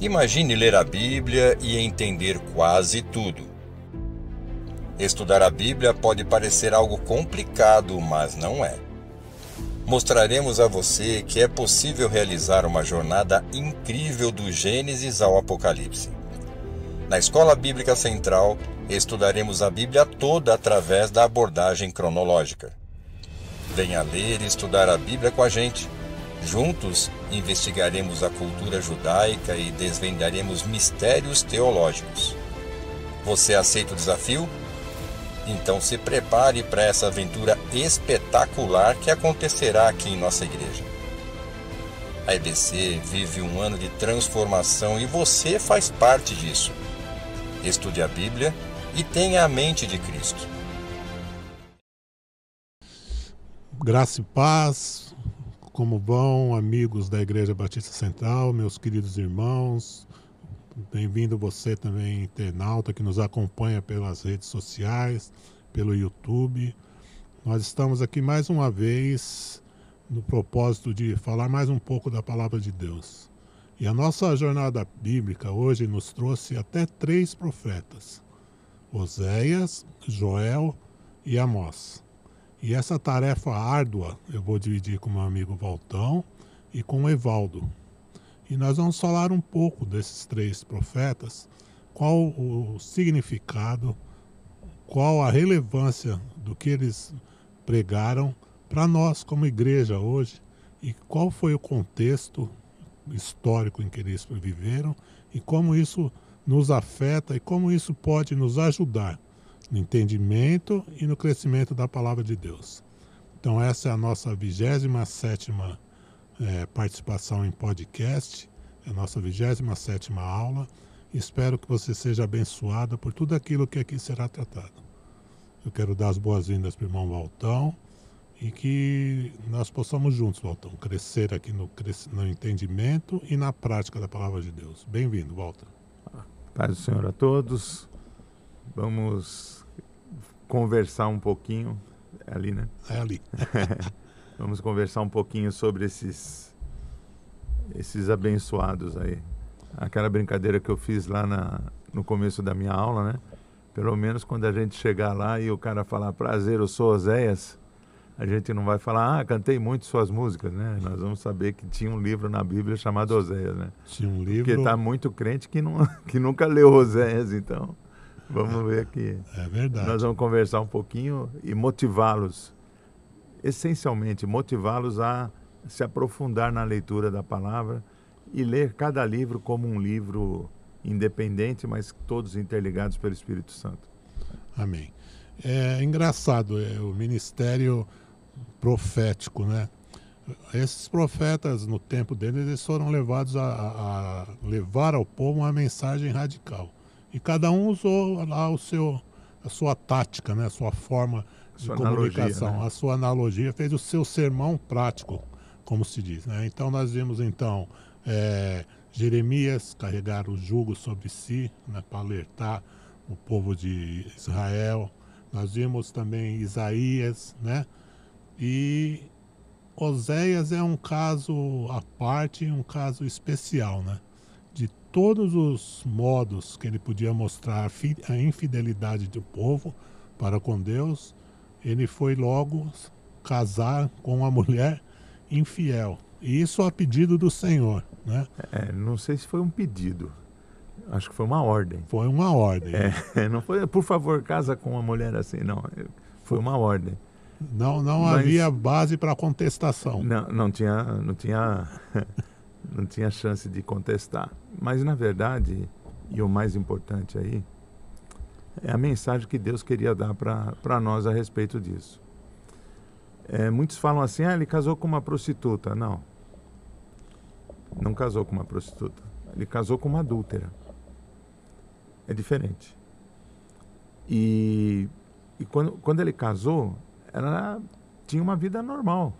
Imagine ler a Bíblia e entender quase tudo. Estudar a Bíblia pode parecer algo complicado, mas não é. Mostraremos a você que é possível realizar uma jornada incrível do Gênesis ao Apocalipse. Na Escola Bíblica Central, estudaremos a Bíblia toda através da abordagem cronológica. Venha ler e estudar a Bíblia com a gente. Juntos, investigaremos a cultura judaica e desvendaremos mistérios teológicos. Você aceita o desafio? Então se prepare para essa aventura espetacular que acontecerá aqui em nossa igreja. A EBC vive um ano de transformação e você faz parte disso. Estude a Bíblia e tenha a mente de Cristo. Graça e paz, como vão, amigos da Igreja Batista Central, meus queridos irmãos? Bem-vindo você também, internauta, que nos acompanha pelas redes sociais, pelo YouTube. Nós estamos aqui mais uma vez no propósito de falar mais um pouco da Palavra de Deus. E a nossa jornada bíblica hoje nos trouxe até 3 profetas: Oséias, Joel e Amós. E essa tarefa árdua eu vou dividir com meu amigo Valtão e com o Evaldo. E nós vamos falar um pouco desses 3 profetas, qual o significado, qual a relevância do que eles pregaram para nós como igreja hoje, e qual foi o contexto histórico em que eles viveram, e como isso nos afeta e como isso pode nos ajudar no entendimento e no crescimento da Palavra de Deus. Então essa é a nossa 27ª participação em podcast, é a nossa 27ª aula. Espero que você seja abençoada por tudo aquilo que aqui será tratado. Eu quero dar as boas-vindas para o irmão Valtão e que nós possamos juntos, Valtão, crescer aqui no entendimento e na prática da Palavra de Deus. Bem-vindo, Valtão. Paz do Senhor a todos. Vamos conversar um pouquinho. É ali, né? É ali. Vamos conversar um pouquinho sobre esses abençoados aí. Aquela brincadeira que eu fiz lá no começo da minha aula, né? Pelo menos quando a gente chegar lá e o cara falar prazer, eu sou Oséias, a gente não vai falar, cantei muito suas músicas, né? Nós vamos saber que tinha um livro na Bíblia chamado Oséias, né? Tinha um livro... Porque tá muito crente que nunca leu Oséias, então vamos ver aqui. É verdade. Nós vamos conversar um pouquinho e motivá-los, essencialmente motivá-los a se aprofundar na leitura da palavra e ler cada livro como um livro independente, mas todos interligados pelo Espírito Santo. Amém. É engraçado, o ministério profético, né? Esses profetas, no tempo deles, eles foram levados a levar ao povo uma mensagem radical. E cada um usou lá a sua tática, né? A sua forma de comunicação, analogia, né? A sua analogia, fez o seu sermão prático, como se diz, né? Então nós vimos Jeremias carregar o jugo sobre si, né, para alertar o povo de Israel. Nós vimos também Isaías, né? E Oséias é um caso à parte, um caso especial, né? De todos os modos que ele podia mostrar a infidelidade do povo para com Deus, ele foi logo casar com uma mulher infiel. E isso a pedido do Senhor, né? Não sei se foi um pedido. Acho que foi uma ordem. Foi uma ordem. Não foi, por favor, casa com uma mulher assim, não. Foi uma ordem. Não havia base para contestação. Não tinha chance de contestar. Mas, na verdade, e o mais importante aí, é a mensagem que Deus queria dar para nós a respeito disso. Muitos falam assim, ele casou com uma prostituta. Não casou com uma prostituta. Ele casou com uma adúltera. É diferente. E quando ele casou, ela tinha uma vida normal.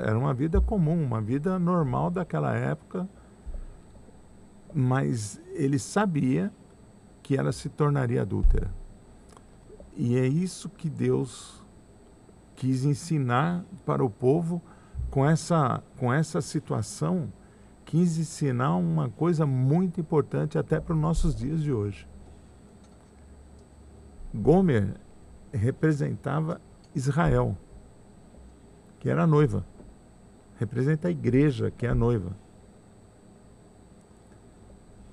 Era uma vida comum, uma vida normal daquela época. Mas ele sabia que ela se tornaria adúltera. E é isso que Deus quis ensinar para o povo com essa situação quis ensinar uma coisa muito importante até para os nossos dias de hoje. Gomer representava Israel, que era a noiva. Representa a igreja, que é a noiva.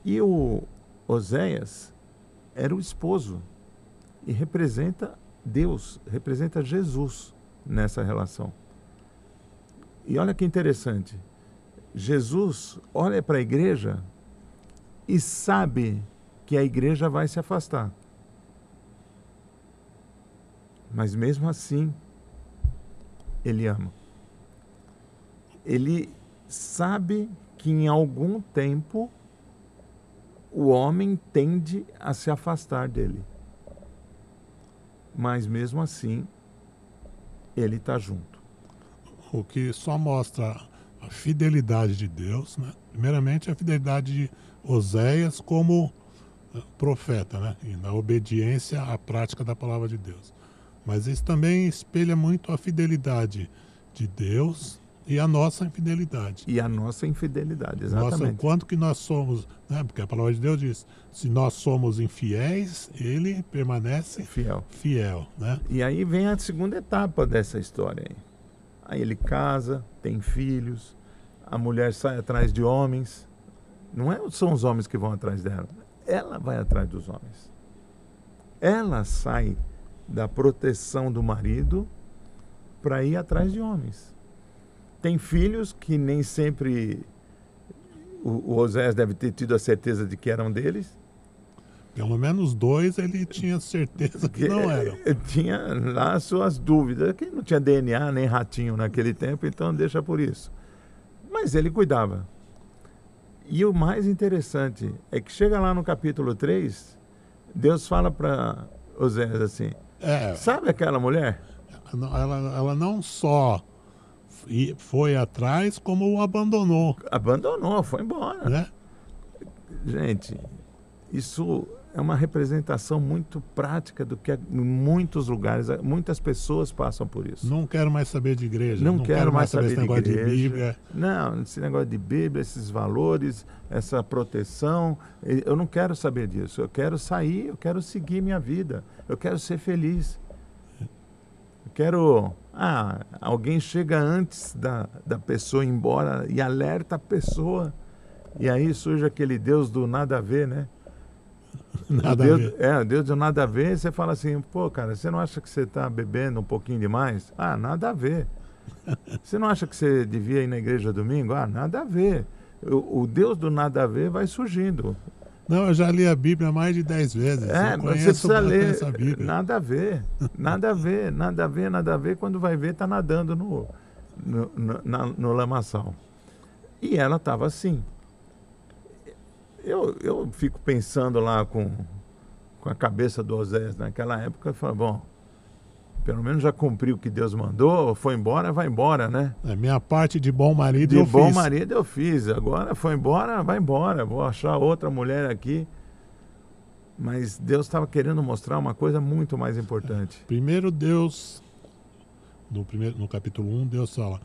E o Oséias era o esposo e representa Deus, representa Jesus nessa relação. E olha que interessante, Jesus olha para a igreja e sabe que a igreja vai se afastar. Mas mesmo assim, ele ama. Ele sabe que em algum tempo o homem tende a se afastar dele. Mas mesmo assim, ele está junto. O que só mostra a fidelidade de Deus, né? Primeiramente a fidelidade de Oséias como profeta, né? E na obediência à prática da palavra de Deus. Mas isso também espelha muito a fidelidade de Deus e a nossa infidelidade. E a nossa infidelidade, Nossa, o exatamente. quanto que nós somos, né? Porque a palavra de Deus diz, se nós somos infiéis, ele permanece fiel, né? E aí vem a segunda etapa dessa história aí. Aí ele casa, tem filhos, a mulher sai atrás de homens. Não são os homens que vão atrás dela, ela vai atrás dos homens. Ela sai da proteção do marido para ir atrás de homens. Tem filhos que nem sempre o Oséias deve ter tido a certeza de que eram deles. Pelo menos 2 ele tinha certeza que não eram. Tinha lá suas dúvidas, que não tinha DNA nem ratinho naquele tempo, então deixa por isso. Mas ele cuidava. E o mais interessante é que chega lá no capítulo 3, Deus fala para Oséias assim, sabe aquela mulher? Ela não só foi atrás, como o abandonou. Abandonou, foi embora. Né? Gente, isso é uma representação muito prática do que em muitos lugares, muitas pessoas passam por isso. Não quero mais saber de igreja. Não quero mais saber esse negócio de igreja. De Bíblia. Não, esse negócio de Bíblia, esses valores, essa proteção, eu não quero saber disso. Eu quero sair, eu quero seguir minha vida, eu quero ser feliz. Eu quero... alguém chega antes da pessoa ir embora e alerta a pessoa. E aí surge aquele Deus do nada a ver, né? Nada a ver. O Deus do nada a ver, você fala assim, pô, cara, você não acha que você está bebendo um pouquinho demais? Nada a ver. Você não acha que você devia ir na igreja domingo? Nada a ver. O Deus do nada a ver vai surgindo. Não, eu já li a Bíblia mais de 10 vezes. Você precisa ler. Essa Bíblia. Nada a ver. Nada a ver, nada a ver, nada a ver. Quando vai ver, está nadando no lamaçal. E ela estava assim. Eu fico pensando lá com a cabeça do Oséias naquela época, eu falo, bom, pelo menos já cumpriu o que Deus mandou, foi embora, vai embora, né? Minha parte de bom marido eu fiz. De bom marido eu fiz, agora foi embora, vai embora, vou achar outra mulher aqui. Mas Deus estava querendo mostrar uma coisa muito mais importante. Primeiro Deus, no capítulo 1, Deus fala,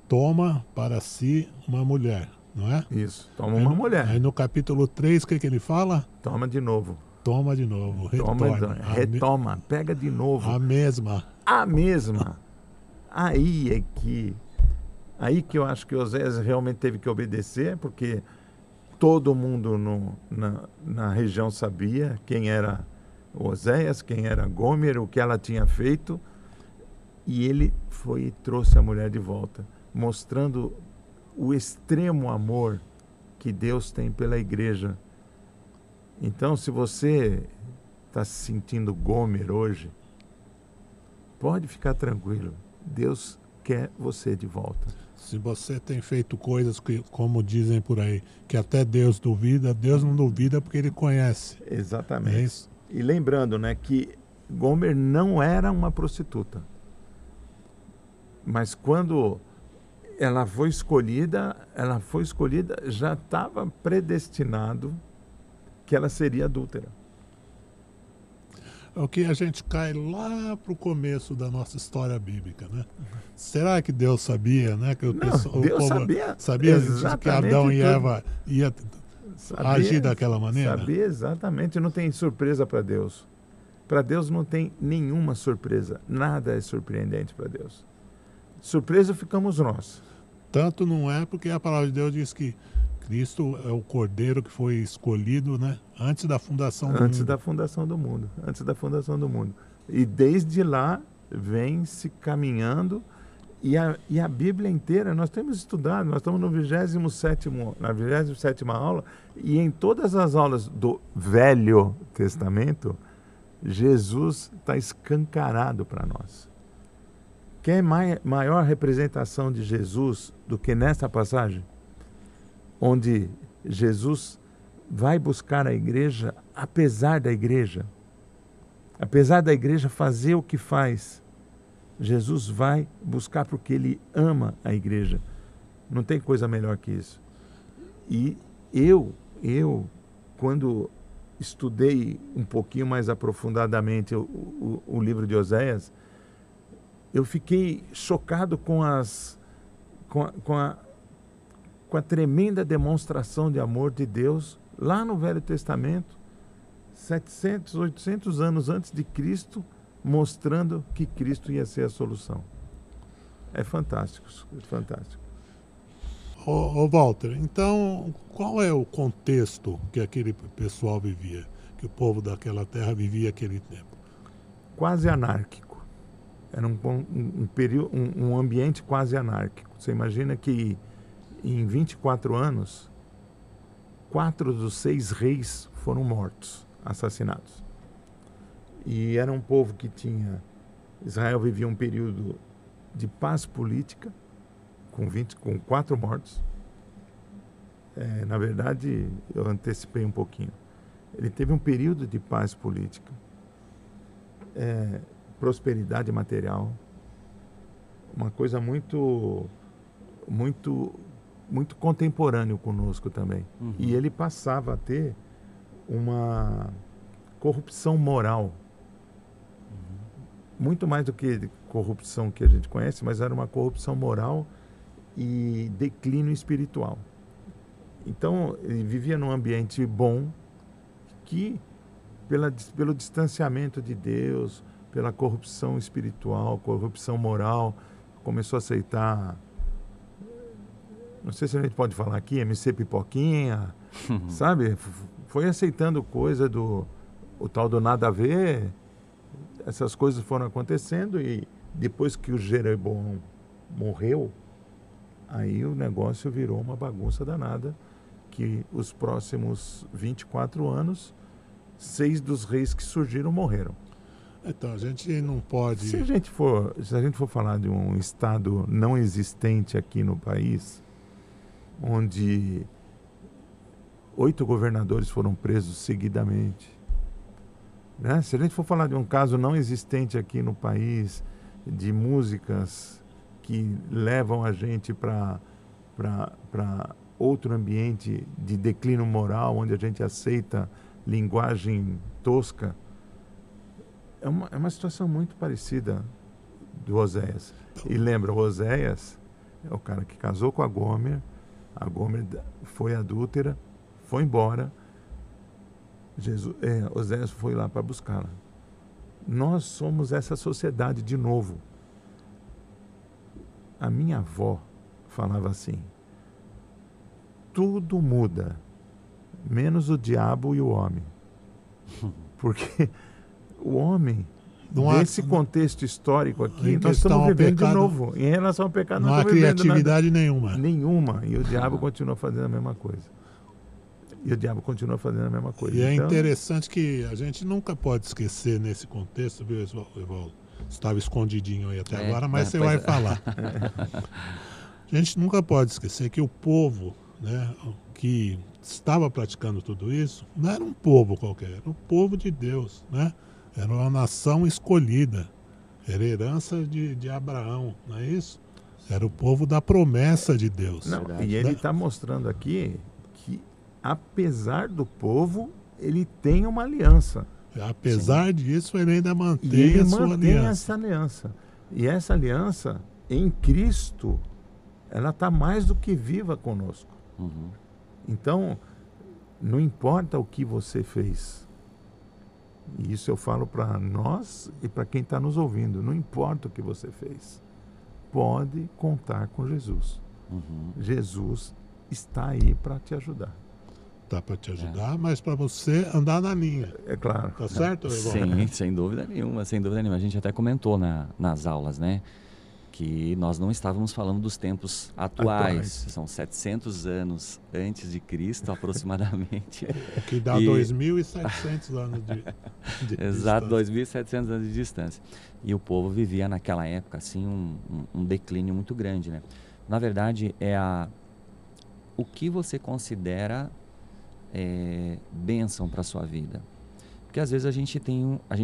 toma para si uma mulher. Não é? Isso, toma uma mulher. Aí no capítulo 3, o que ele fala? Toma de novo. Toma de novo, retoma, pega de novo. A mesma. Aí que eu acho que Oséias realmente teve que obedecer, porque todo mundo na região sabia quem era Oséias, quem era Gomer, o que ela tinha feito. E ele foi e trouxe a mulher de volta, mostrando o extremo amor que Deus tem pela igreja. Então, se você está se sentindo Gomer hoje, pode ficar tranquilo. Deus quer você de volta. Se você tem feito coisas que, como dizem por aí, que até Deus duvida, Deus não duvida porque Ele conhece. Exatamente. É isso? E lembrando, né, que Gomer não era uma prostituta. Mas quando ela foi escolhida, já estava predestinado que ela seria adúltera. é o que a gente cai lá para o começo da nossa história bíblica, né? Será que Deus sabia, né? Que Deus povo sabia que Adão e Eva ia agir daquela maneira? Sabia exatamente, não tem surpresa para Deus. Para Deus não tem nenhuma surpresa, nada é surpreendente para Deus. Surpresa ficamos nós. Tanto não é porque a palavra de Deus diz que Cristo é o Cordeiro que foi escolhido, né, antes da fundação do mundo. Antes da fundação do mundo. Antes da fundação do mundo. E desde lá vem se caminhando. E a Bíblia inteira, nós temos estudado, nós estamos na 27ª aula, e em todas as aulas do Velho Testamento, Jesus está escancarado para nós. Quer maior representação de Jesus do que nessa passagem? Onde Jesus vai buscar a igreja, apesar da igreja fazer o que faz, Jesus vai buscar porque ele ama a igreja. Não tem coisa melhor que isso. E eu quando estudei um pouquinho mais aprofundadamente o livro de Oséias, eu fiquei chocado com a tremenda demonstração de amor de Deus lá no Velho Testamento, 700, 800 anos antes de Cristo, mostrando que Cristo ia ser a solução. É fantástico, fantástico. Ô Walter, então qual é o contexto que aquele pessoal vivia, que o povo daquela terra vivia aquele tempo? Quase anárquico. Era um ambiente quase anárquico. Você imagina que em 24 anos, 4 dos 6 reis foram mortos, assassinados. E era um povo que tinha... Israel vivia um período de paz política, com 4 mortos. Na verdade, eu antecipei um pouquinho. Ele teve um período de paz política, prosperidade material, uma coisa muito contemporâneo conosco também. Uhum. E ele passava a ter uma corrupção moral, muito mais do que corrupção que a gente conhece, mas era uma corrupção moral e declínio espiritual. Então, ele vivia num ambiente bom que, pelo distanciamento de Deus, pela corrupção espiritual, corrupção moral, começou a aceitar, não sei se a gente pode falar aqui, MC Pipoquinha, sabe? Foi aceitando coisa o tal do nada a ver. Essas coisas foram acontecendo e depois que o Jeroboão morreu, aí o negócio virou uma bagunça danada, que os próximos 24 anos, 6 dos reis que surgiram morreram. Então, a gente não pode... Se a gente for falar de um estado não existente aqui no país, onde 8 governadores foram presos seguidamente, né? Se a gente for falar de um caso não existente aqui no país, de músicas que levam a gente para outro ambiente de declínio moral, onde a gente aceita linguagem tosca, é uma situação muito parecida do Oséias. E lembra, o Oséias é o cara que casou com a Gomer foi adúltera, foi embora, Oséias foi lá para buscá-la. Nós somos essa sociedade de novo. A minha avó falava assim: tudo muda, menos o diabo e o homem. Porque o homem, nesse contexto histórico aqui, nós estamos vivendo de novo. Em relação ao pecado, não há criatividade nenhuma. Nenhuma. E o diabo continua fazendo a mesma coisa. E é interessante que a gente nunca pode esquecer nesse contexto, viu, Evaldo? Estava escondidinho aí até agora, mas você vai falar. A gente nunca pode esquecer que o povo, né, que estava praticando tudo isso, não era um povo qualquer, era o povo de Deus, né? Era uma nação escolhida, era herança de Abraão, não é isso? Era o povo da promessa de Deus. Não, e ele está mostrando aqui que, apesar do povo, ele tem uma aliança. Apesar disso, ele ainda E mantém ele a sua mantém aliança. essa aliança. E essa aliança, em Cristo, ela está mais do que viva conosco. Uhum. Então, não importa o que você fez. E isso eu falo para nós e para quem está nos ouvindo. Não importa o que você fez. Pode contar com Jesus. Uhum. Jesus está aí para te ajudar. Tá para te ajudar, mas para você andar na linha. É claro. Tá certo, Evaldo? Sim, sem dúvida nenhuma, sem dúvida nenhuma. A gente até comentou nas aulas, né? Que nós não estávamos falando dos tempos atuais. São 700 anos antes de Cristo, aproximadamente. Que dá 2.700 anos de Exato, distância. 2.700 anos de distância. E o povo vivia naquela época, assim, um declínio muito grande, né? Na verdade, o que você considera bênção para a sua vida? Porque às vezes a gente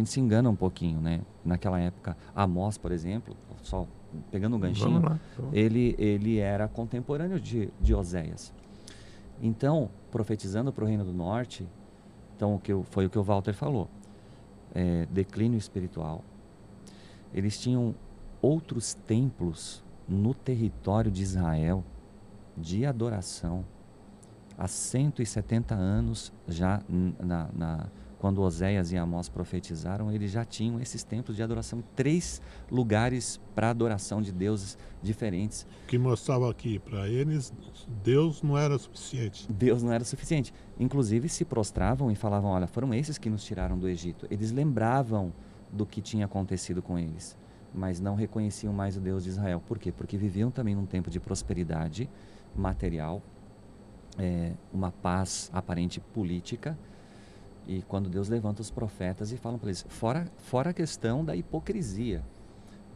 se engana um pouquinho, né? Naquela época, Amós, por exemplo, só pegando um ganchinho, Vamos lá. ele era contemporâneo de Oséias. Então, profetizando para o Reino do Norte, então foi o que o Walter falou, declínio espiritual. Eles tinham outros templos no território de Israel de adoração há 170 anos já quando Oséias e Amós profetizaram, eles já tinham esses templos de adoração, 3 lugares para adoração de deuses diferentes. O que mostrava aqui, para eles, Deus não era suficiente. Deus não era suficiente. Inclusive se prostravam e falavam, olha, foram esses que nos tiraram do Egito. Eles lembravam do que tinha acontecido com eles, mas não reconheciam mais o Deus de Israel. Por quê? Porque viviam também num tempo de prosperidade material, uma paz aparente política. E quando Deus levanta os profetas e falam para eles, fora a questão da hipocrisia,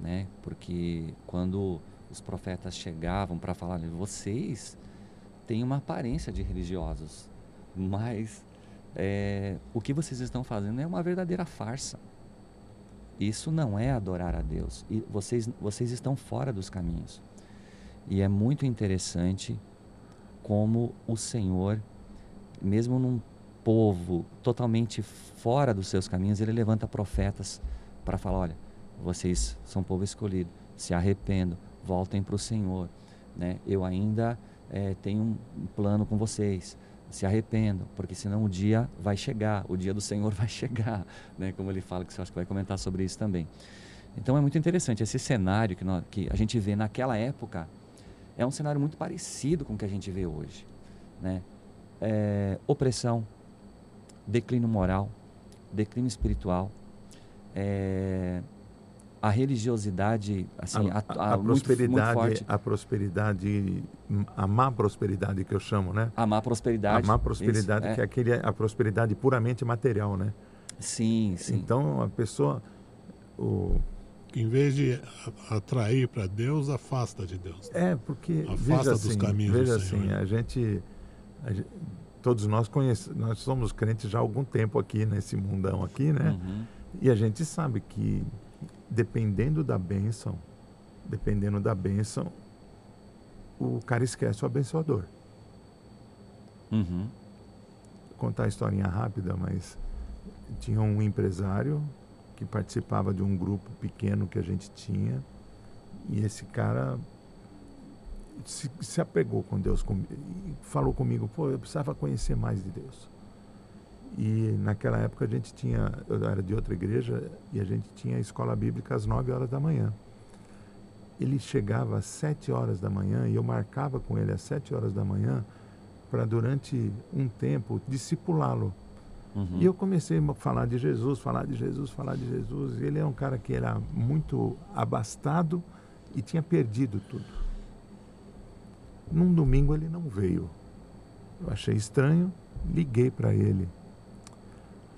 né? Porque quando os profetas chegavam para falar, vocês têm uma aparência de religiosos, mas o que vocês estão fazendo é uma verdadeira farsa. Isso não é adorar a Deus. E vocês estão fora dos caminhos. E é muito interessante como o Senhor, mesmo num povo totalmente fora dos seus caminhos, ele levanta profetas para falar, olha, vocês são povo escolhido, se arrependam, voltem para o Senhor, né? Eu ainda tenho um plano com vocês, se arrependam, porque senão o dia vai chegar, o dia do Senhor vai chegar, né? Como ele fala, que você acha que vai comentar sobre isso também. Então é muito interessante, esse cenário que a gente vê naquela época, é um cenário muito parecido com o que a gente vê hoje, né? Opressão, declínio moral, declínio espiritual, a religiosidade, assim, a prosperidade, muito forte. a prosperidade, a má prosperidade que eu chamo, né? A má prosperidade. A má prosperidade, isso, que é a prosperidade puramente material, né? Sim, sim. Então a pessoa, Que em vez de atrair para Deus, afasta de Deus. porque Afasta dos caminhos do veja Senhor, assim, né? a gente, todos nós nós somos crentes já há algum tempo aqui nesse mundão aqui, né? Uhum. E a gente sabe que dependendo da bênção, o cara esquece o abençoador. Uhum. Vou contar a historinha rápida, mas tinha um empresário que participava de um grupo pequeno que a gente tinha, e esse cara se apegou com Deus e falou comigo, eu precisava conhecer mais de Deus. E naquela época eu era de outra igreja, e a gente tinha a escola bíblica às 9 horas da manhã. Ele chegava às 7 horas da manhã, e eu marcava com ele às 7 horas da manhã, para durante um tempo discipulá-lo. Uhum. E eu comecei a falar de Jesus, e ele é um cara que era muito abastado e tinha perdido tudo. Num domingo ele não veio. Eu achei estranho, liguei para ele.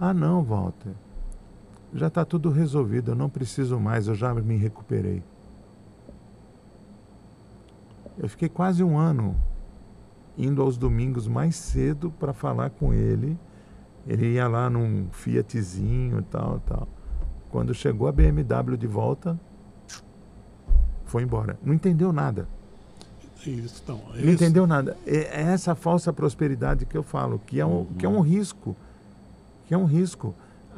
Ah não, Walter, já está tudo resolvido, eu não preciso mais, eu já me recuperei. Eu fiquei quase um ano indo aos domingos mais cedo para falar com ele. Ele ia lá num Fiatzinho e tal. Quando chegou a BMW de volta, foi embora. Não entendeu nada. Não entendeu nada. É essa falsa prosperidade que eu falo, que é um risco.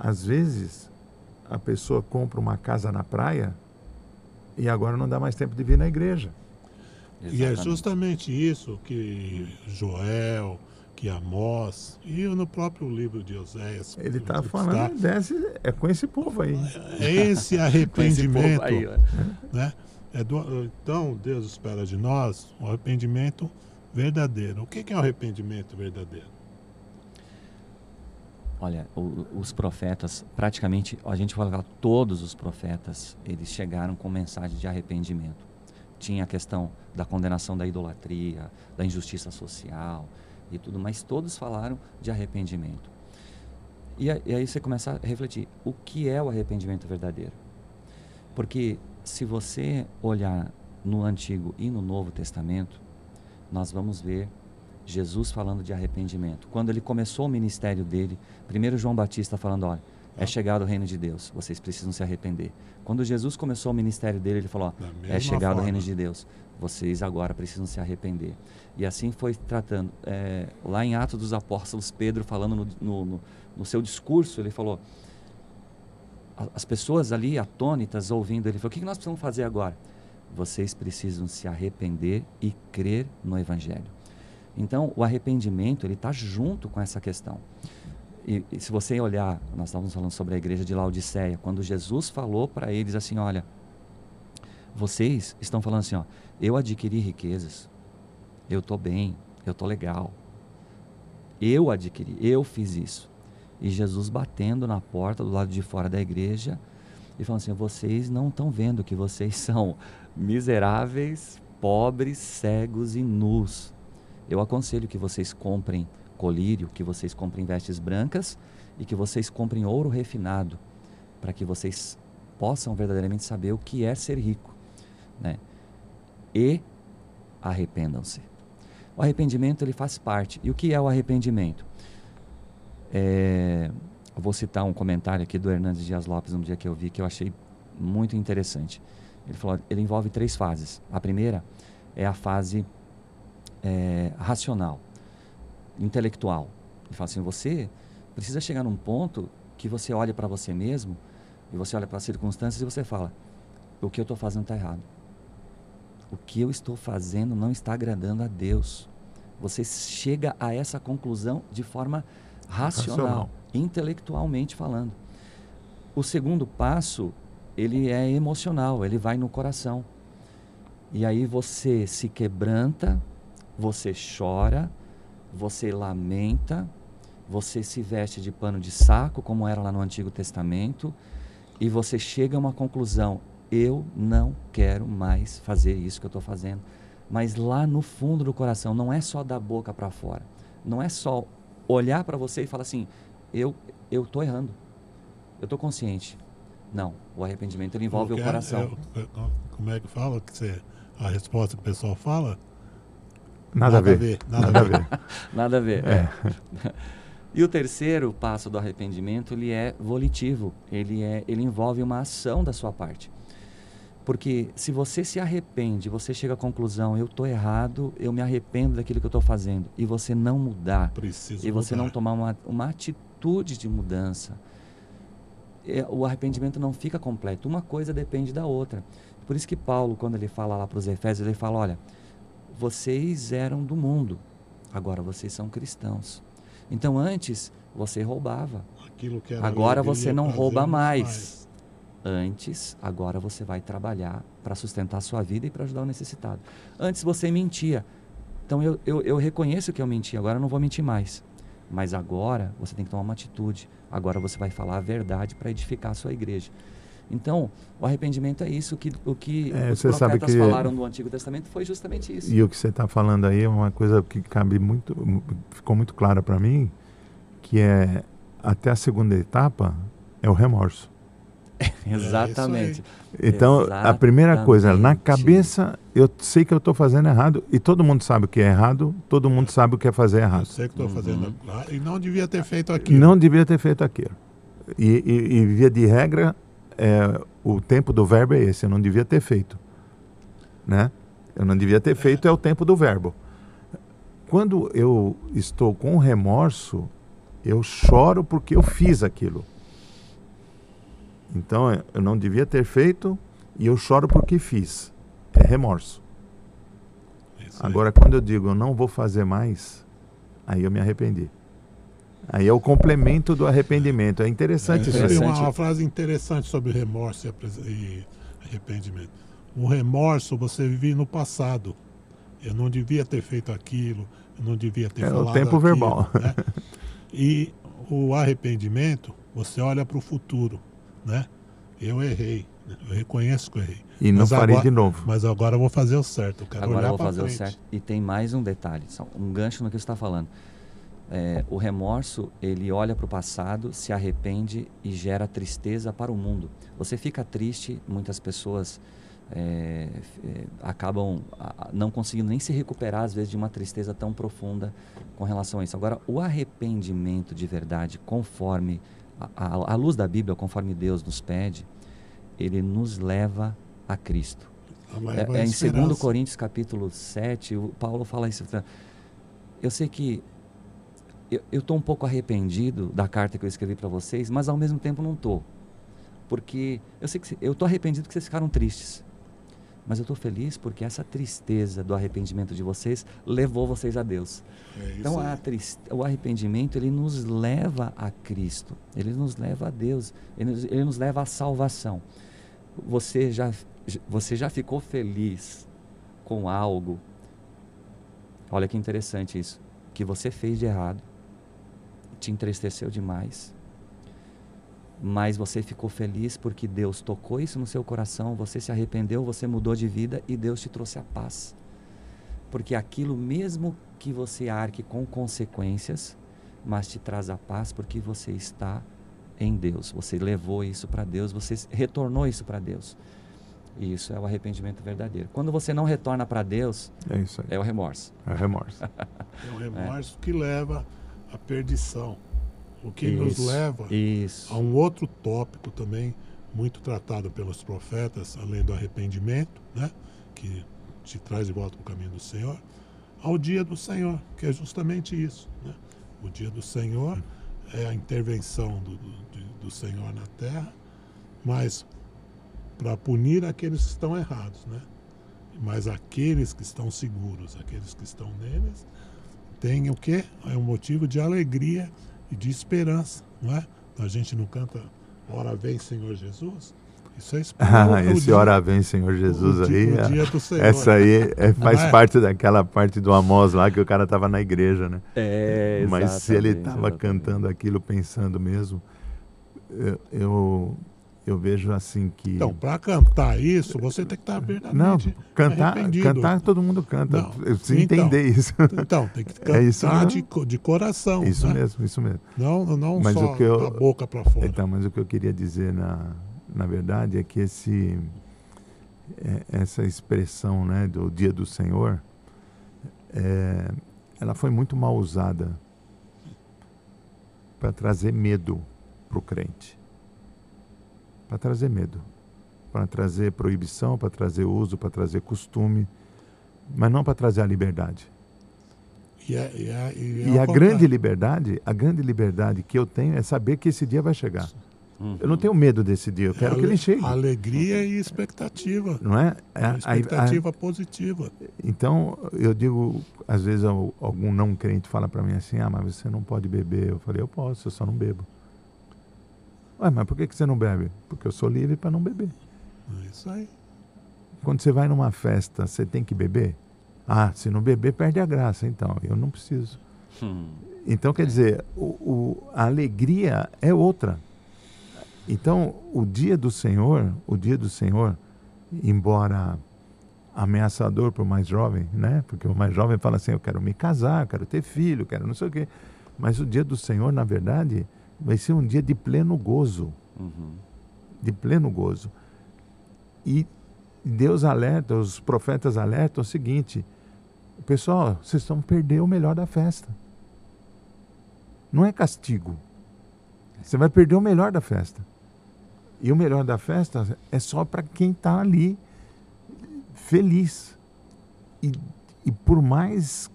Às vezes, a pessoa compra uma casa na praia e agora não dá mais tempo de vir na igreja. E é justamente isso que Joel, que Amós e no próprio livro de Oséias. Ele está falando, é com esse povo aí. É esse arrependimento. Aí, né? Então, Deus espera de nós um arrependimento verdadeiro. O que é um arrependimento verdadeiro? Olha, os profetas, praticamente, a gente vai falar, todos os profetas, eles chegaram com mensagem de arrependimento. Tinha a questão da condenação da idolatria, da injustiça social e tudo, mas todos falaram de arrependimento. E aí você começa a refletir, o que é o arrependimento verdadeiro? Porque se você olhar no Antigo e no Novo Testamento, nós vamos ver Jesus falando de arrependimento. Quando ele começou o ministério dele, primeiro João Batista falando, olha, é chegado o reino de Deus, vocês precisam se arrepender. Quando Jesus começou o ministério dele, ele falou, ó, é chegado o reino de Deus, vocês agora precisam se arrepender. E assim foi tratando. Lá em Atos dos Apóstolos, Pedro falando no seu discurso, ele falou, as pessoas ali atônitas ouvindo, ele falou, o que nós precisamos fazer agora? Vocês precisam se arrepender e crer no Evangelho. Então, o arrependimento, ele está junto com essa questão. E se você olhar, nós estávamos falando sobre a igreja de Laodiceia, quando Jesus falou para eles assim, olha, vocês estão falando assim, ó, eu adquiri riquezas, eu estou bem, eu estou legal, eu adquiri, eu fiz isso. E Jesus batendo na porta do lado de fora da igreja e falando assim, vocês não estão vendo que vocês são miseráveis, pobres, cegos e nus. Eu aconselho que vocês comprem colírio, que vocês comprem vestes brancas e que vocês comprem ouro refinado, para que vocês possam verdadeiramente saber o que é ser rico, né? E arrependam-se. O arrependimento, ele faz parte. E o que é o arrependimento? Eu vou citar um comentário aqui do Hernandes Dias Lopes, um dia que eu vi, que eu achei muito interessante. Ele falou, ele envolve 3 fases. A primeira é a fase racional, intelectual. Ele fala assim, você precisa chegar num ponto que você olha para você mesmo e você olha para as circunstâncias e você fala, o que eu estou fazendo está errado. O que eu estou fazendo não está agradando a Deus. Você chega a essa conclusão de forma racional, intelectualmente falando. O segundo passo, ele é emocional, ele vai no coração. E aí você se quebranta, você chora, você lamenta, você se veste de pano de saco, como era lá no Antigo Testamento, e você chega a uma conclusão, eu não quero mais fazer isso que eu estou fazendo. Mas lá no fundo do coração, não é só da boca para fora, não é só olhar para você e falar assim, eu estou errando, eu estou consciente. Não, o arrependimento ele envolve o coração. Como é que fala? A resposta que o pessoal fala? Nada a ver. Nada a ver. E o terceiro passo do arrependimento, ele é volitivo, ele envolve uma ação da sua parte. Porque se você se arrepende, você chega à conclusão, eu estou errado, eu me arrependo daquilo que eu estou fazendo, e você não mudar, você não tomar uma atitude de mudança, o arrependimento não fica completo. Uma coisa depende da outra. Por isso que Paulo, quando ele fala lá para os Efésios, ele fala, olha, vocês eram do mundo, agora vocês são cristãos. Então antes você roubava, agora você não rouba mais. Antes, agora você vai trabalhar para sustentar a sua vida e para ajudar o necessitado. Antes você mentia, então eu reconheço que eu menti, agora eu não vou mentir mais. Mas agora você tem que tomar uma atitude, agora você vai falar a verdade para edificar a sua igreja. Então, o arrependimento é isso, o que os profetas falaram no Antigo Testamento foi justamente isso. E o que você está falando aí é uma coisa que ficou muito clara para mim, que é, até a segunda etapa, é o remorso. Exatamente. Então, a primeira coisa, na cabeça, eu sei que eu estou fazendo errado, e todo mundo sabe o que é errado, todo mundo sabe o que é fazer errado. Eu sei que estou fazendo, e não devia ter feito aquilo. Não devia ter feito aquilo. E via de regra, o tempo do verbo é esse, eu não devia ter feito. Né? Eu não devia ter feito, é o tempo do verbo. Quando eu estou com remorso, eu choro porque eu fiz aquilo. Então, eu não devia ter feito e eu choro porque fiz. É remorso. Agora, quando eu digo eu não vou fazer mais, aí eu me arrependi. Aí é o complemento do arrependimento. É interessante isso aí. Tem uma frase interessante sobre remorso e arrependimento. O remorso você vive no passado. Eu não devia ter feito aquilo, eu não devia ter falado o tempo aquilo, verbal. Né? E o arrependimento, você olha para o futuro, né? Eu errei, eu reconheço que eu errei. E não farei de novo. Mas agora eu vou fazer o certo. Eu quero agora olhar eu vou pra fazer frente. o certo. E tem mais um detalhe, um gancho no que você está falando. O remorso, ele olha para o passado, se arrepende e gera tristeza para o mundo. Você fica triste, muitas pessoas acabam não conseguindo nem se recuperar, às vezes, de uma tristeza tão profunda com relação a isso. Agora, o arrependimento de verdade, conforme a luz da Bíblia, conforme Deus nos pede, ele nos leva a Cristo. Em 2 Coríntios capítulo 7, o Paulo fala isso. Eu sei que eu estou um pouco arrependido da carta que eu escrevi para vocês, mas ao mesmo tempo não estou. Porque eu sei que eu estou arrependido porque vocês ficaram tristes. Mas eu estou feliz porque essa tristeza do arrependimento de vocês levou vocês a Deus. Então o arrependimento, ele nos leva a Cristo. Ele nos leva a Deus. Ele nos leva à salvação. Você já ficou feliz com algo? Olha que interessante isso. Que você fez de errado. Te entristeceu demais. Mas você ficou feliz porque Deus tocou isso no seu coração, você se arrependeu, você mudou de vida e Deus te trouxe a paz. Porque aquilo mesmo que você arque com consequências, mas te traz a paz porque você está em Deus. Você levou isso para Deus, você retornou isso para Deus. E isso é o arrependimento verdadeiro. Quando você não retorna para Deus, isso aí. É o remorso. É o remorso. É o remorso que leva à perdição. O que Isso, nos leva isso. a um outro tópico também, muito tratado pelos profetas, além do arrependimento, né, que te traz de volta para o caminho do Senhor, ao dia do Senhor, que é justamente isso. Né? O dia do Senhor é a intervenção do Senhor na terra, mas para punir aqueles que estão errados, né? Mas aqueles que estão seguros, aqueles que estão neles, têm o quê? É um motivo de alegria e de esperança, não é? A gente não canta Ora vem Senhor Jesus? Isso é esperança. Esse Ora vem Senhor Jesus aí, o dia do Senhor. Essa aí faz parte daquela parte do Amós lá que o cara estava na igreja, né? Mas se ele estava cantando aquilo pensando mesmo, eu vejo assim que... Então, para cantar isso, você tem que estar verdadeiramente cantar todo mundo canta. Se entender isso. Então, tem que cantar de coração. Isso, né? mesmo, isso mesmo. Não mas só da boca para fora. Então, mas o que eu queria dizer, na verdade, é que essa expressão, né, do dia do Senhor, ela foi muito mal usada para trazer medo para o crente. Para trazer medo, para trazer proibição, para trazer uso, para trazer costume, mas não para trazer a liberdade. E a grande liberdade que eu tenho é saber que esse dia vai chegar. Eu não tenho medo desse dia, eu quero que ele chegue. Alegria e expectativa. Não é? Expectativa positiva. Então, eu digo, às vezes algum não crente fala para mim assim, mas você não pode beber. Eu falei, eu posso, eu só não bebo. Mas por que você não bebe? Porque eu sou livre para não beber. É isso aí. Quando você vai numa festa, você tem que beber? Se não beber, perde a graça. Então, eu não preciso. Então, quer dizer, a alegria é outra. Então, o dia do Senhor, embora ameaçador para o mais jovem, né? Porque o mais jovem fala assim, eu quero me casar, quero ter filho, quero não sei o quê. Mas o dia do Senhor, na verdade, vai ser um dia de pleno gozo. De pleno gozo. E Deus alerta, os profetas alertam o seguinte, pessoal, vocês estão perdendo o melhor da festa. Não é castigo. Você vai perder o melhor da festa. E o melhor da festa é só para quem está ali feliz. E por mais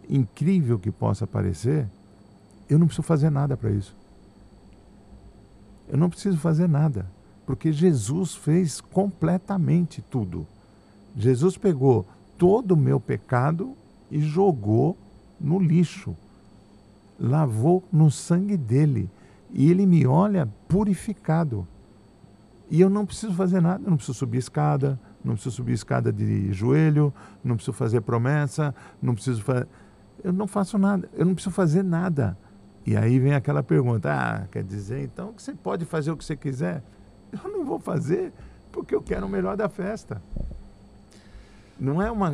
incrível que possa parecer, eu não preciso fazer nada para isso. Eu não preciso fazer nada, porque Jesus fez completamente tudo. Jesus pegou todo o meu pecado e jogou no lixo. Lavou no sangue dele. E ele me olha purificado. E eu não preciso fazer nada, eu não preciso subir escada, não preciso subir escada de joelho, não preciso fazer promessa, não preciso fazer... Eu não faço nada, eu não preciso fazer nada. E aí vem aquela pergunta, quer dizer então que você pode fazer o que você quiser? Eu não vou fazer porque eu quero o melhor da festa. Não é uma,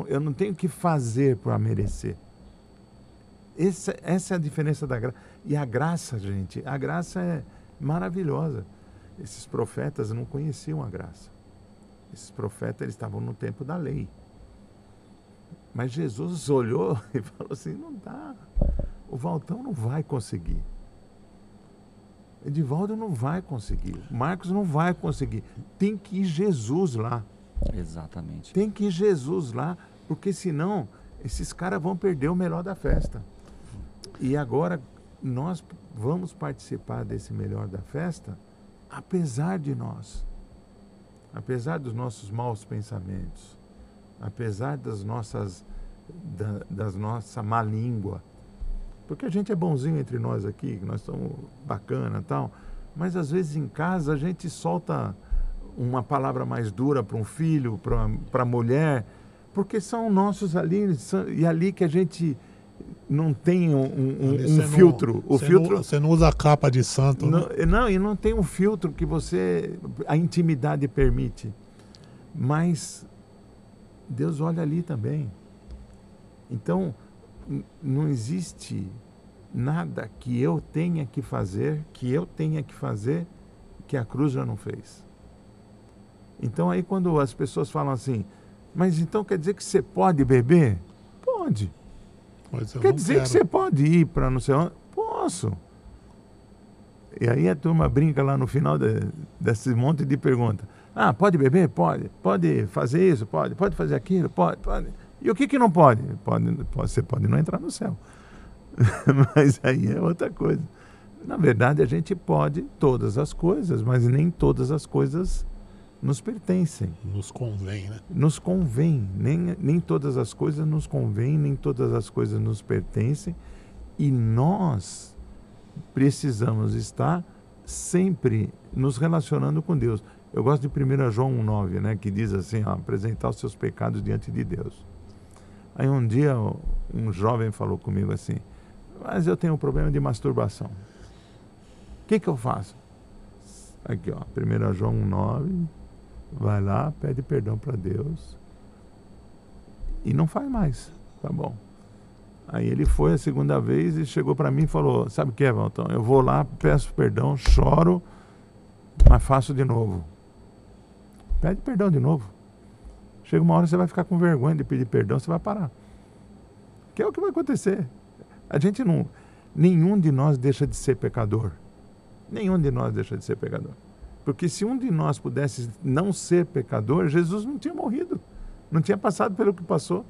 eu não tenho que fazer para merecer. Essa é a diferença da graça. E a graça, gente, a graça é maravilhosa. Esses profetas não conheciam a graça. Esses profetas, eles estavam no tempo da lei. Mas Jesus olhou e falou assim, não dá. O Valtão não vai conseguir. Edivaldo não vai conseguir. Marcos não vai conseguir. Tem que ir Jesus lá. Exatamente. Tem que ir Jesus lá, porque senão esses caras vão perder o melhor da festa. E agora nós vamos participar desse melhor da festa, apesar de nós. Apesar dos nossos maus pensamentos. Apesar das nossas nossa má língua. Porque a gente é bonzinho entre nós aqui, nós somos bacana e tal, mas às vezes em casa a gente solta uma palavra mais dura para um filho, para a mulher, porque são nossos ali, e ali que a gente não tem um filtro. Você não usa a capa de santo. Não, e não tem um filtro que a intimidade permite. Mas Deus olha ali também. Então, não existe nada que eu tenha que fazer, que a cruz já não fez. Então aí quando as pessoas falam assim, mas então quer dizer que você pode beber? Pode. Quer dizer que você pode ir para não sei onde? Posso. E aí a turma brinca lá no final desse monte de perguntas. Pode beber? Pode. Pode fazer isso? Pode. Pode fazer aquilo? Pode. E o que não pode? Você pode não entrar no céu. Mas aí é outra coisa. Na verdade, a gente pode todas as coisas, mas nem todas as coisas nos pertencem. Nos convém, né? Nos convém. Nem todas as coisas nos convêm, nem todas as coisas nos pertencem. E nós precisamos estar sempre nos relacionando com Deus. Eu gosto de 1 João 1,9, né, que diz assim, apresentar os seus pecados diante de Deus. Aí um dia um jovem falou comigo assim, mas eu tenho um problema de masturbação. O que eu faço? Aqui, 1 João 1,9, vai lá, pede perdão para Deus e não faz mais, tá bom. Aí ele foi a segunda vez e chegou para mim e falou, sabe o que é, Valtão? Eu vou lá, peço perdão, choro, mas faço de novo. Pede perdão de novo. Chega uma hora você vai ficar com vergonha de pedir perdão, você vai parar. Que é o que vai acontecer. Nenhum de nós deixa de ser pecador. Nenhum de nós deixa de ser pecador. Porque se um de nós pudesse não ser pecador, Jesus não tinha morrido. Não tinha passado pelo que passou.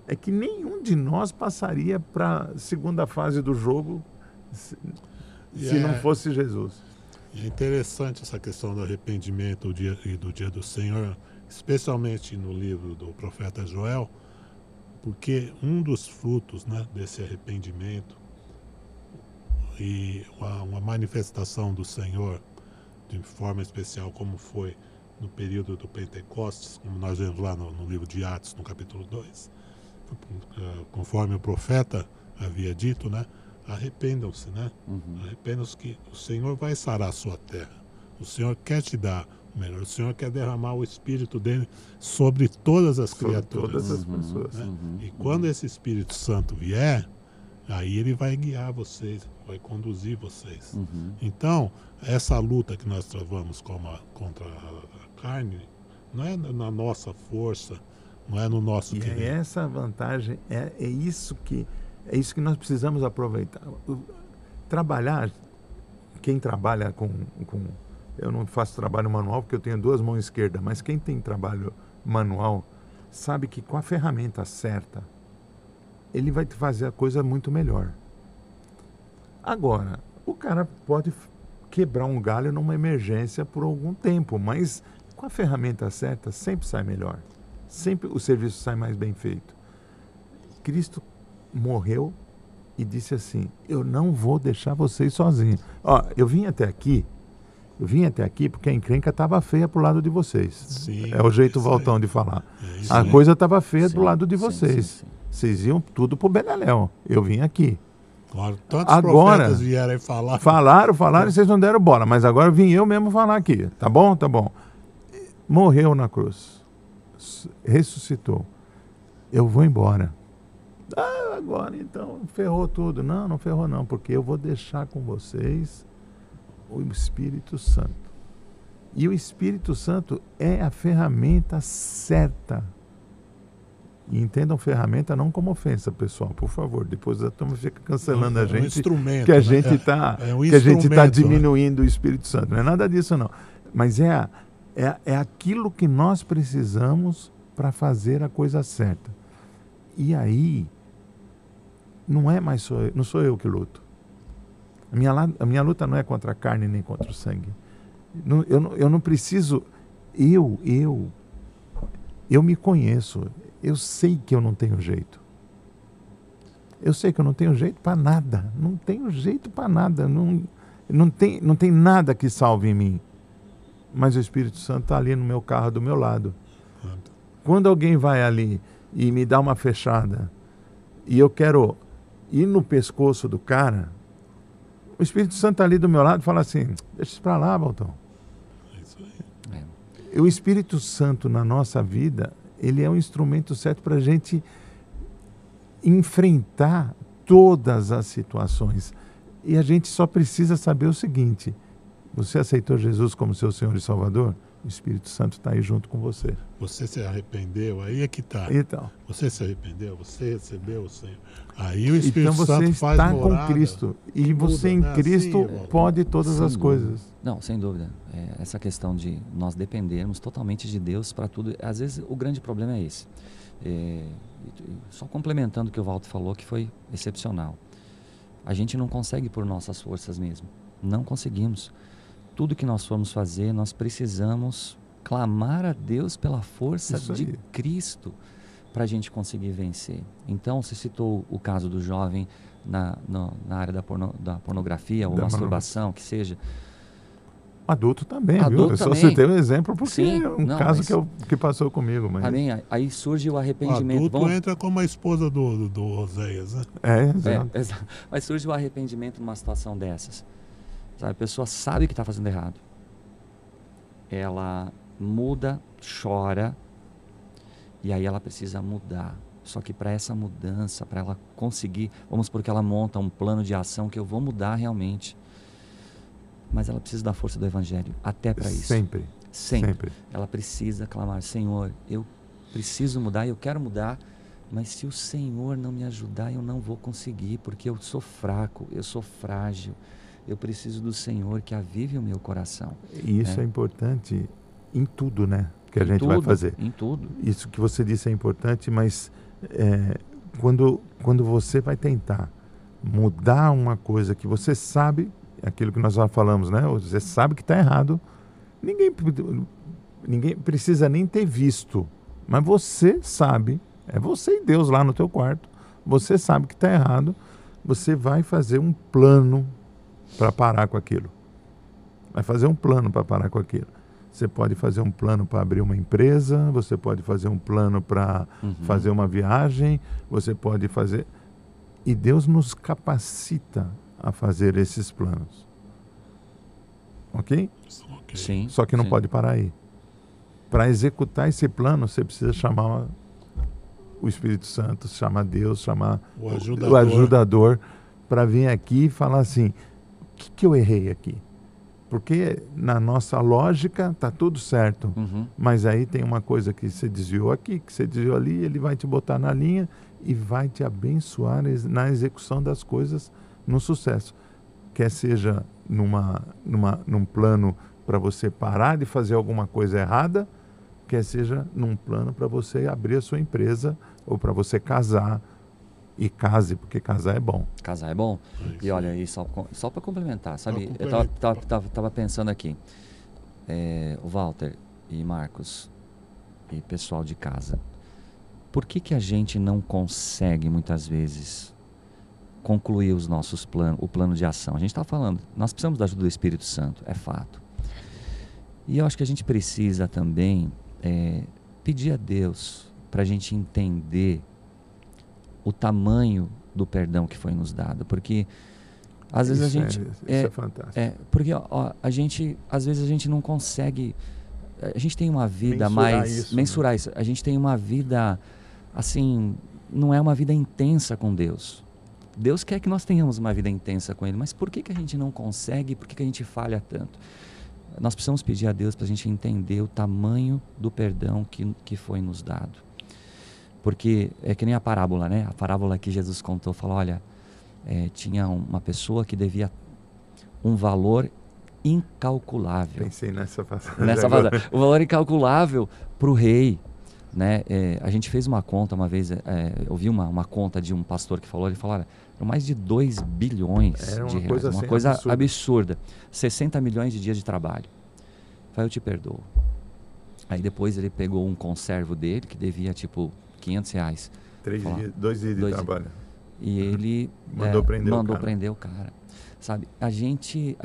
É que nenhum de nós passaria para a segunda fase do jogo se não fosse Jesus. É interessante essa questão do arrependimento e do dia do Senhor, especialmente no livro do profeta Joel, porque um dos frutos, né, desse arrependimento e uma manifestação do Senhor de forma especial, como foi no período do Pentecostes, como nós vemos lá no livro de Atos, no capítulo 2, conforme o profeta havia dito, né? Arrependam-se, né? Arrependam-se que o Senhor vai sarar a sua terra. O Senhor quer te dar o melhor. O Senhor quer derramar o Espírito dele sobre todas as criaturas. Todas as pessoas. Né? E quando esse Espírito Santo vier, aí ele vai guiar vocês, vai conduzir vocês. Então, essa luta que nós travamos contra a carne, não é na nossa força, não é no nosso querer. E essa vantagem, é isso que nós precisamos aproveitar. Trabalhar, quem trabalha com... Eu não faço trabalho manual porque eu tenho 2 mãos esquerdas, mas quem tem trabalho manual sabe que com a ferramenta certa, ele vai te fazer a coisa muito melhor. Agora, O cara pode quebrar um galho numa emergência por algum tempo, mas com a ferramenta certa sempre sai melhor. Sempre o serviço sai mais bem feito. Cristo morreu e disse assim, eu não vou deixar vocês sozinhos. Ó, eu vim até aqui porque a encrenca estava feia pro lado de vocês. Sim, é o jeito isso Valtão aí. de falar. É isso A aí. coisa estava feia do Sim, lado de sim, vocês. sim, sim. Vocês iam tudo pro Beleléu. Eu vim aqui. Claro, tantos Agora, profetas vieram aí falar. Falaram e vocês não deram bola. Mas agora vim eu mesmo falar aqui. Tá bom? Tá bom. Morreu na cruz. Ressuscitou. Eu vou embora. Ah, agora então ferrou tudo. Não, não ferrou não. Porque eu vou deixar com vocês o Espírito Santo. E o Espírito Santo é a ferramenta certa. E entendam ferramenta não como ofensa, pessoal, por favor. Depois a turma fica cancelando a um gente, instrumento, que a né? gente está É um que a gente tá instrumento, diminuindo o Espírito Santo. Não é nada disso não. Mas é aquilo que nós precisamos para fazer a coisa certa. E aí não sou eu que luto. A minha luta não é contra a carne nem contra o sangue. Eu não preciso. Eu me conheço. Eu sei que eu não tenho jeito. Eu sei que eu não tenho jeito para nada. Não tenho jeito para nada. Não tem nada que salve em mim. Mas o Espírito Santo está ali no meu carro, do meu lado. Quando alguém vai ali e me dá uma fechada e eu quero ir no pescoço do cara, o Espírito Santo está ali do meu lado e fala assim, deixa isso para lá, Valtão. É isso aí. O Espírito Santo na nossa vida, ele é um instrumento certo para a gente enfrentar todas as situações. E a gente só precisa saber o seguinte, você aceitou Jesus como seu Senhor e Salvador? O Espírito Santo está aí junto com você. Você se arrependeu, aí é que está. Então, Você se arrependeu, você recebeu o Senhor. Aí o Espírito então você Santo faz está morada. com Cristo. E muda, você em né? Cristo Assim, Valtão. pode todas Sem as dúvida. coisas. Não, sem dúvida. Essa questão de nós dependermos totalmente de Deus para tudo. Às vezes o grande problema é esse. Só complementando o que o Walter falou, que foi excepcional. A gente não consegue por nossas forças mesmo. Não conseguimos. Tudo que nós formos fazer, nós precisamos clamar a Deus pela força Isso de aí. Cristo para a gente conseguir vencer. Então, você citou o caso do jovem na área da pornografia ou Da masturbação, que seja. Adulto também, Adulto viu? Eu só também. citei um exemplo porque Sim, é um não, caso mas- que passou comigo. Mas... Amém? Aí surge o O arrependimento. adulto entra como a esposa do Oséias, né? exato. Exato. Mas surge o arrependimento numa situação dessas. Sabe, a pessoa sabe que está fazendo errado. Ela muda, chora, e aí ela precisa mudar. Só que para essa mudança, para ela conseguir, vamos supor que ela monta um plano de ação que eu vou mudar realmente. Mas ela precisa da força do Evangelho, até para isso. Sempre. Sempre. Ela precisa clamar, Senhor, eu preciso mudar, eu quero mudar, mas se o Senhor não me ajudar, eu não vou conseguir, porque eu sou fraco, eu sou frágil. Eu preciso do Senhor que avive o meu coração. E isso é importante em tudo, né? Que a gente vai fazer. Em tudo. Isso que você disse é importante, mas quando você vai tentar mudar uma coisa que você sabe, aquilo que nós já falamos, né? Você sabe que está errado, ninguém precisa nem ter visto, mas você sabe, é você e Deus lá no teu quarto, você sabe que está errado, você vai fazer um plano para parar com aquilo. Vai fazer um plano para parar com aquilo. Você pode fazer um plano para abrir uma empresa, você pode fazer um plano para fazer uma viagem, você pode fazer... E Deus nos capacita a fazer esses planos. Ok? Ok. Sim. Só que não sim. pode parar aí. Para executar esse plano, você precisa chamar o Espírito Santo, chamar Deus, chamar O o ajudador para vir aqui e falar assim, o que eu errei aqui? Porque na nossa lógica está tudo certo, mas aí tem uma coisa que você desviou aqui, que você desviou ali, ele vai te botar na linha e vai te abençoar na execução das coisas no sucesso. Quer seja num plano para você parar de fazer alguma coisa errada, quer seja num plano para você abrir a sua empresa, ou para você casar, E case, porque casar é bom. Casar é bom. Isso. E olha, aí só para complementar, sabe? Pra Eu tava pensando aqui, o Walter e Marcos e pessoal de casa, por que a gente não consegue muitas vezes concluir os nossos planos, o plano de ação? A gente está falando, nós precisamos da ajuda do Espírito Santo, é fato. E eu acho que a gente precisa também pedir a Deus para a gente entender o tamanho do perdão que foi nos dado, porque às vezes Isso a gente isso é fantástico. porque a gente às vezes a gente não consegue, a gente tem uma vida mensurar isso, a gente tem uma vida assim, não é uma vida intensa com Deus. Deus quer que nós tenhamos uma vida intensa com Ele, mas por que a gente não consegue, por que a gente falha tanto? Nós precisamos pedir a Deus para a gente entender o tamanho do perdão que foi nos dado. Porque é que nem a parábola, né? A parábola que Jesus contou, falou, olha, tinha uma pessoa que devia um valor incalculável. Pensei nessa passagem. O valor incalculável para o rei, né? A gente fez uma conta uma vez, eu vi uma conta de um pastor que falou, ele falou, olha, eram mais de 2 bilhões de reais, uma coisa absurda. 60 milhões de dias de trabalho. Falei, eu te perdoo. Aí depois ele pegou um conservo dele, que devia tipo 500 reais. 2 dias de trabalho. E ele mandou prender o cara. Sabe, a gente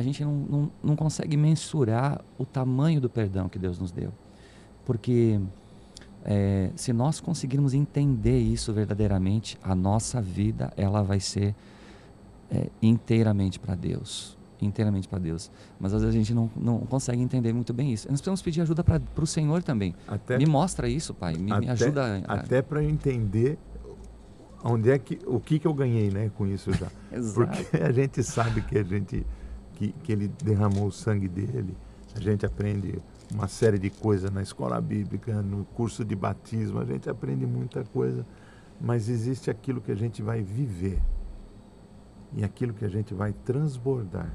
não consegue mensurar o tamanho do perdão que Deus nos deu. Porque se nós conseguirmos entender isso verdadeiramente, a nossa vida ela vai ser inteiramente para Deus. Inteiramente para Deus. Mas às vezes a gente não consegue entender muito bem isso. Nós precisamos pedir ajuda para o Senhor também. Me mostra isso, Pai. Me ajuda. Até para eu entender onde o que eu ganhei, né, com isso já. Porque a gente sabe que Ele derramou o sangue dele. A gente aprende uma série de coisas na escola bíblica, no curso de batismo. A gente aprende muita coisa. Mas existe aquilo que a gente vai viver. E aquilo que a gente vai transbordar.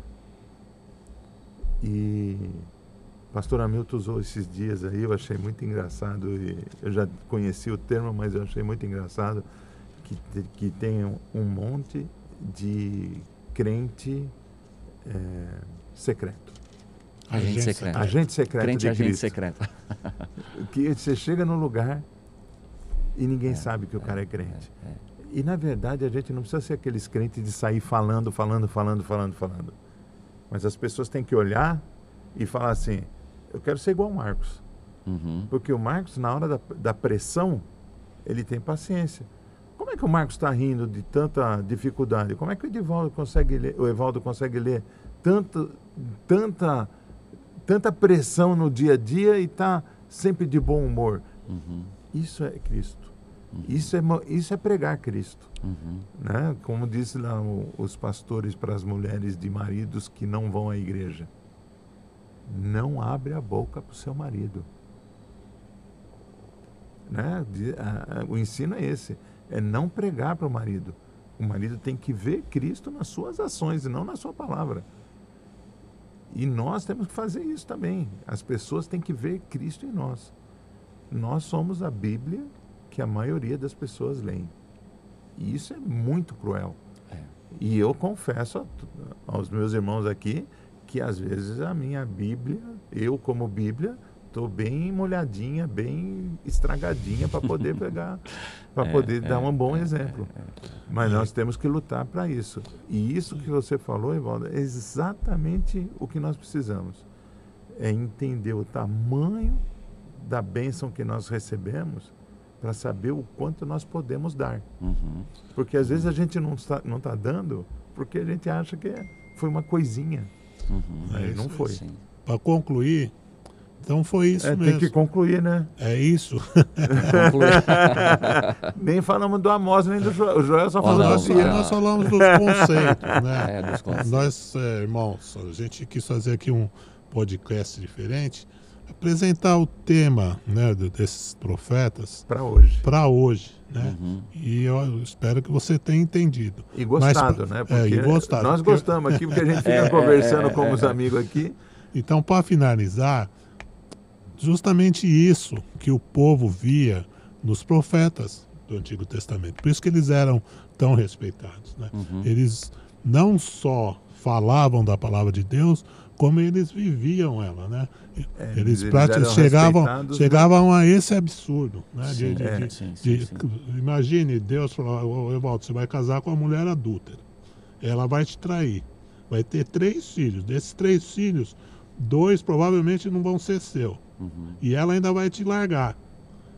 E o pastor Hamilton usou esses dias aí, eu achei muito engraçado, e eu já conheci o termo, mas eu achei muito engraçado, que tem um monte de crente secreto. Agente secreto crente de agente Cristo. secreto. Que você chega num lugar e ninguém sabe que o cara é crente. E na verdade a gente não precisa ser aqueles crentes de sair falando. Mas as pessoas têm que olhar e falar assim, eu quero ser igual ao Marcos. Uhum. Porque o Marcos, na hora da pressão, ele tem paciência. Como é que o Marcos está rindo de tanta dificuldade? Como é que o Evaldo consegue ler tanta pressão no dia a dia e está sempre de bom humor? Uhum. Isso é Cristo. Isso é pregar Cristo. Uhum. Né? Como disse lá os pastores para as mulheres de maridos que não vão à igreja. Não abre a boca para o seu marido. Né? O ensino é esse. É não pregar para o marido. O marido tem que ver Cristo nas suas ações e não na sua palavra. E nós temos que fazer isso também. As pessoas têm que ver Cristo em nós. Nós somos a Bíblia que a maioria das pessoas leem. E isso é muito cruel. E eu confesso aos meus irmãos aqui que às vezes a minha Bíblia, eu como Bíblia, estou bem molhadinha, bem estragadinha para poder pegar, para poder dar um bom exemplo. Mas nós temos que lutar para isso. E isso que você falou, Evaldo, é exatamente o que nós precisamos. É entender o tamanho da bênção que nós recebemos para saber o quanto nós podemos dar. Uhum. Porque às vezes a gente não está dando porque a gente acha que foi uma coisinha. Uhum. Não foi. Para concluir, então foi isso mesmo. Tem que concluir, né? É isso. Nem falamos do Amós, nem do Joel. O Joel só falou Nós falamos dos conceitos, né? Dos conceitos. Nós, irmãos, a gente quis fazer aqui um podcast diferente, apresentar o tema, né, desses profetas para hoje, né? Uhum. E eu espero que você tenha entendido. E gostado, né? Porque nós gostamos aqui, porque a gente fica conversando com os amigos aqui. Então, para finalizar, justamente isso que o povo via nos profetas do Antigo Testamento. Por isso que eles eram tão respeitados, né? Eles não só falavam da palavra de Deus, como eles viviam ela, né? Eles chegavam a esse absurdo, né? Imagine Deus falar: Evaldo, você vai casar com uma mulher adúltera, ela vai te trair, vai ter 3 filhos, desses 3 filhos, 2 provavelmente não vão ser seu, e ela ainda vai te largar.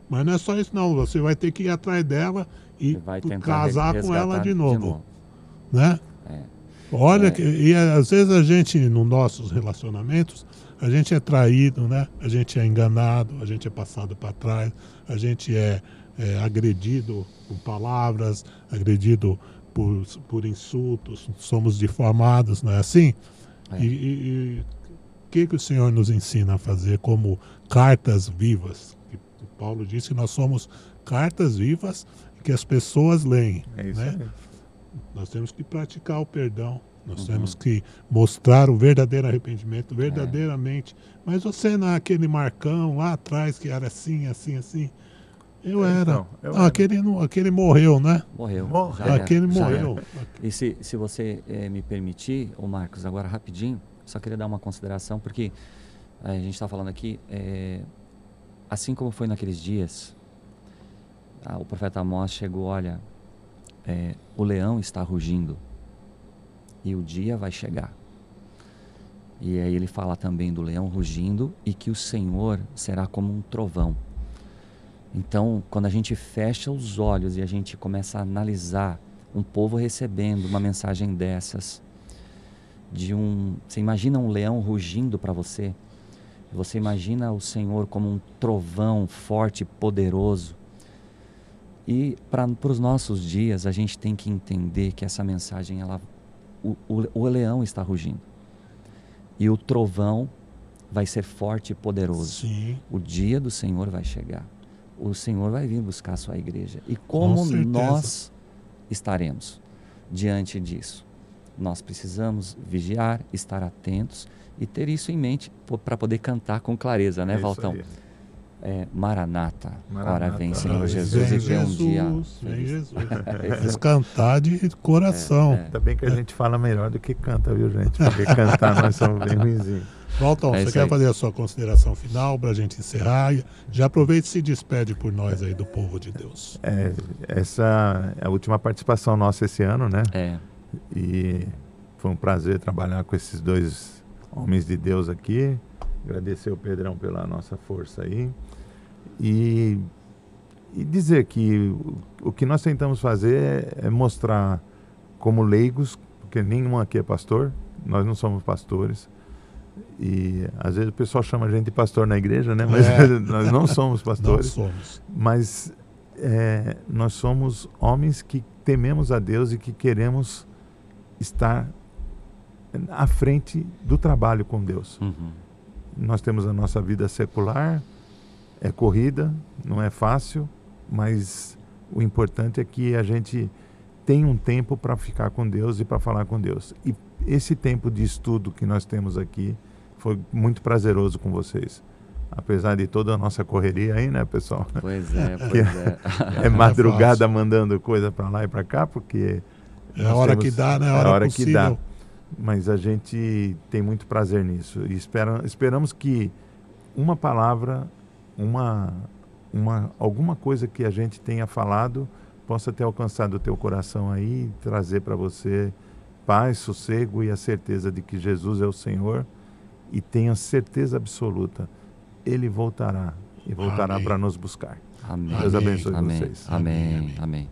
Mas não é só isso não, você vai ter que ir atrás dela e casar com ela de novo. Né? Olha, e às vezes a gente, nos nossos relacionamentos, a gente é traído, né? A gente é enganado, a gente é passado para trás, a gente é agredido por palavras, agredido por insultos, somos difamados, não é assim? E o que o Senhor nos ensina a fazer como cartas vivas? Paulo disse que nós somos cartas vivas que as pessoas leem. É isso, né? Nós temos que praticar o perdão, nós temos que mostrar o verdadeiro arrependimento, verdadeiramente. Mas você não é aquele Marcão lá atrás que era assim, assim, assim. Eu era. Aquele morreu, né? Morreu. Aquele morreu. E se você me permitir, ô Marcos, agora rapidinho, só queria dar uma consideração, porque a gente está falando aqui, assim como foi naqueles dias, o profeta Amós chegou, olha, o leão está rugindo e o dia vai chegar. E aí ele fala também do leão rugindo e que o Senhor será como um trovão. Então, quando a gente fecha os olhos e a gente começa a analisar um povo recebendo uma mensagem dessas, você imagina um leão rugindo para você, você imagina o Senhor como um trovão forte, poderoso. E para os nossos dias, a gente tem que entender que essa mensagem, o leão está rugindo. E o trovão vai ser forte e poderoso. Sim. O dia do Senhor vai chegar. O Senhor vai vir buscar a sua igreja. E como nós estaremos diante disso? Nós precisamos vigiar, estar atentos e ter isso em mente para poder cantar com clareza, né, Valtão? Maranata, ora vem Senhor Jesus, e vem um dia. Vem Jesus. Mas cantar de coração. Ainda bem que a gente fala melhor do que canta, viu, gente? Porque cantar nós somos bem ruinzinhos. Valtão, você quer fazer a sua consideração final para a gente encerrar? Já aproveita e se despede por nós aí do povo de Deus. Essa é a última participação nossa esse ano, né? E foi um prazer trabalhar com esses 2 homens de Deus aqui. Agradecer o Pedrão pela nossa força aí. E dizer que o que nós tentamos fazer é mostrar como leigos, porque nenhum aqui é pastor, nós não somos pastores. E às vezes o pessoal chama a gente de pastor na igreja, né? Mas nós não somos pastores. Não somos. Mas nós somos homens que tememos a Deus e que queremos estar à frente do trabalho com Deus. Nós temos a nossa vida secular, é corrida, não é fácil, mas o importante é que a gente tenha um tempo para ficar com Deus e para falar com Deus. E esse tempo de estudo que nós temos aqui foi muito prazeroso com vocês. Apesar de toda a nossa correria aí, né, pessoal? Pois é. É madrugada mandando coisa para lá e para cá, porque... É a hora que dá, né? É a hora que dá. Mas a gente tem muito prazer nisso. E esperamos que uma palavra, alguma coisa que a gente tenha falado possa ter alcançado o teu coração aí e trazer para você paz, sossego e a certeza de que Jesus é o Senhor, e tenha certeza absoluta, Ele voltará e voltará para nos buscar. Amém. Deus abençoe vocês. Amém.